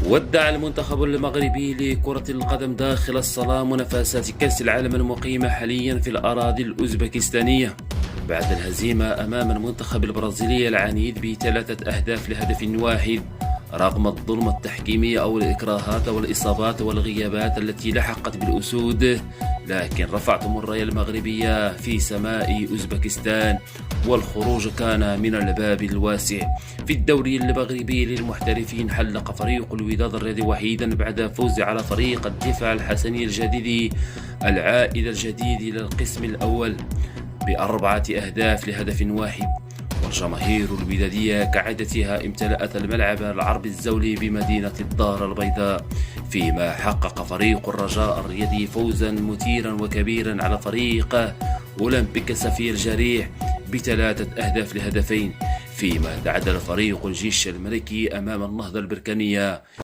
ودع المنتخب المغربي لكرة القدم داخل الصالة منافسات كأس العالم المقيمة حاليا في الأراضي الأوزبكستانية بعد الهزيمة أمام المنتخب البرازيلي العنيد بثلاثة أهداف لهدف واحد، رغم الظلم التحكيمي أو الإكراهات والإصابات والغيابات التي لحقت بالأسود. لكن رفعتم الراية المغربية في سماء أوزبكستان والخروج كان من الباب الواسع. في الدوري المغربي للمحترفين حلق فريق الوداد الرياضي وحيدا بعد فوز على فريق الدفاع الحسني الجديد العائد الجديد للقسم الأول بأربعة أهداف لهدف واحد. والجماهير الودادية كعادتها امتلأت الملعب العربي الزولي بمدينة الدار البيضاء، فيما حقق فريق الرجاء الرياضي فوزا مثيرا وكبيرا على فريق أولمبيك سفير جريح بثلاثة أهداف لهدفين، فيما تعادل فريق الجيش الملكي أمام النهضة البركانية